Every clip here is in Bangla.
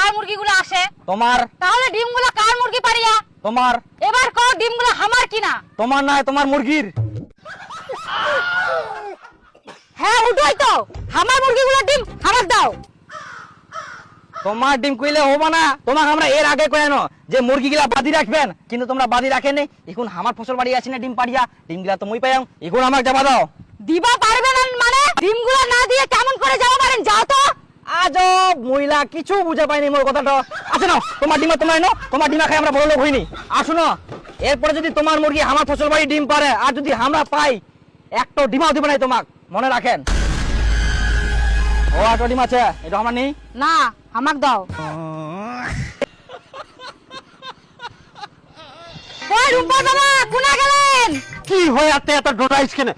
কার মুরগিগুলো আসে? তোমার। তাহলে ডিমগুলো কার মুরগি পারিয়া? তোমার। এবার কও ডিমগুলো আমার কিনা? তোমার নয়, তোমার মুরগির। হ্যাঁ উঠোই তো, আমার মুরগিগুলো ডিম আমার দাও। তোমার ডিম কইলে হবে না, তোমাকে আমরা এর আগে কইনো যে মুরগিগুলা বাদি রাখবেন, কিন্তু তোমরা বাদি রাখেনি। এখন আমার ফসল বাড়ি আছে না ডিম পাড়িয়া, ডিমগুলা তো মই পাইয়াম, এখন আমাকে যাবা দাও। দিবা পারবে না মানে? ডিমগুলো না দিয়ে কেমন করে যাও পারেন? যাও তো। আজব মহিলা, কিছু বুঝে পাইনি মোর কথাটা। আচ্ছা নাও তোমার ডিমা, তোমার নাও, তোমার ডিমা খাই আমরা বড় লোক হইনি। আসো না, এরপরে যদি তোমার মুরগি আমার ফসল বাড়ি ডিম পারে আর যদি আমরা পাই, একটা ডিমাও দিবে না তোমাক, মনে রাখেন। ও একটা ডিম আছে, এটা আমার নেই না, আমাক দাও। ওই রুম্পা বাবা, কোনা গেলেন? কি হয়ে এত এত ডোটাইস কেন?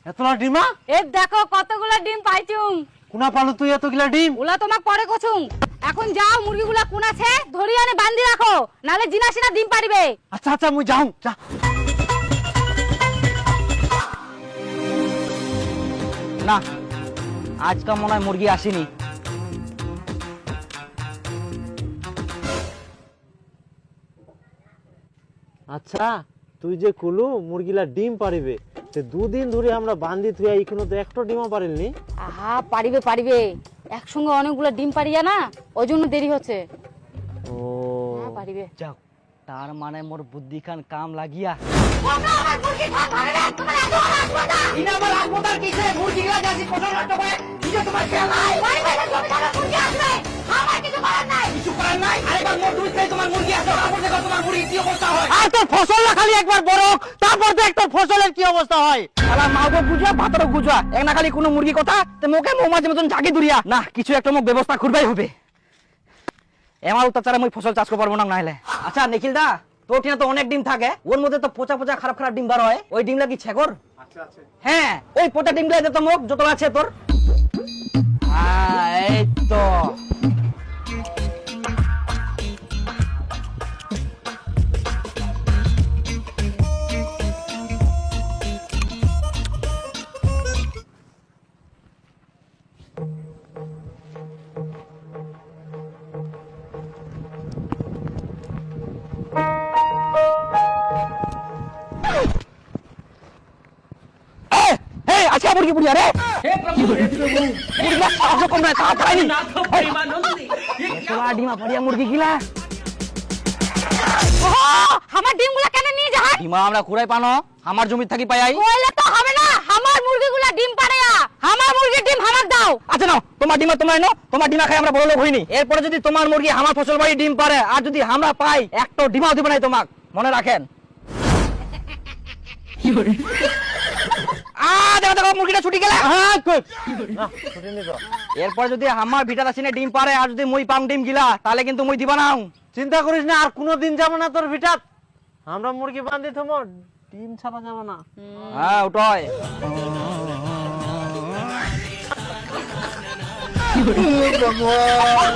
এতলা ডিমা? এই দেখো কতগুলো ডিম পাইছুম। কোনা পালো তুই এতগুলা ডিম? ওলা তোমাক পরে কছুম। এখন যাও মুরগিগুলা কোন আছে ধরি আনে বান্ধি রাখো, নালে জিনাসিনা ডিম পারিবে। আচ্ছা আচ্ছা মুই যাও যা। না, আজকে মনে হয় মুরগি আসেনি। আচ্ছা তুই যে কলু মুরগিলা ডিম পারিবে, তে দুদিন ধরে আমরা বান্ধি তুই এখনো তো একটা ডিমও পারিলনি। আহা পারিবে পারিবে, একসঙ্গে অনেকগুলো ডিম পারিয়া না, ওই জন্য দেরি হচ্ছে। ও হ্যাঁ পারিবে। যাও, তার মানে মোর বুদ্ধি খান কাম লাগিয়া। আর তোর ফসল না খালি একবার বড়, তারপর দেখ তোর ফসলের কি অবস্থা হয়। শালা মাগো বুঝা ভাতরও বুঝা, এক না খালি কোনো মুরগি কথা তে মোকে মৌমাছি মতন ঝাঁকি দুরিয়া। না, কিছু একটা মোক ব্যবস্থা করবাই হবে। এমার উত্তাচারে মই ফসল চাষ করতে পারবো না নাইলে। আচ্ছা নিখিল দা, তোর টিনা তো অনেক ডিম থাকে, ওর মধ্যে তো পচা পচা খারাপ খারাপ ডিম বার হয়, ওই ডিমলা কি ছেকর? হ্যাঁ, ওই পচা ডিমগুলা দে তো মোক, যত আছে তোর। এই তো আজকে মুরগি পুড়িয়া রে। মুরগিলা সাহায্য কম না, তা খাইনি। তোমার ডিমা পাড়িয়া মুরগি গিলা। আমার ডিমগুলা কেন নিয়ে যান? ডিমা আমরা কুড়াই পানো, আমার জমি থাকি পাই। কইলে তো হবে না, আমার মুরগিগুলা ডিম পাড়িয়া, আমার মুরগির ডিম আমার দাও। আচ্ছা নাও, তোমার ডিমা তোমার নাও, তোমার ডিমা খাই আমরা বড় লোক হইনি। এরপরে যদি তোমার মুরগি আমার ফসল বাড়ি ডিম পারে আর যদি আমরা পাই, একটা ডিমাও দিবে না তোমাক, মনে রাখেন। দেখো দেখো মুরগিটা ছুটি গেলে। এরপর যদি আমার ভিটার আসিনে ডিম পারে আর যদি মুই পাম ডিম গিলা, তাহলে কিন্তু মুই দিবা নাও। চিন্তা করিস না, আর কোনোদিন যাবো না তোর ভিটাত। আমরা মুরগি বান্ধি থমো, ডিম ছাড়া যাবো না। হ্যাঁ ওটাই। ভগবান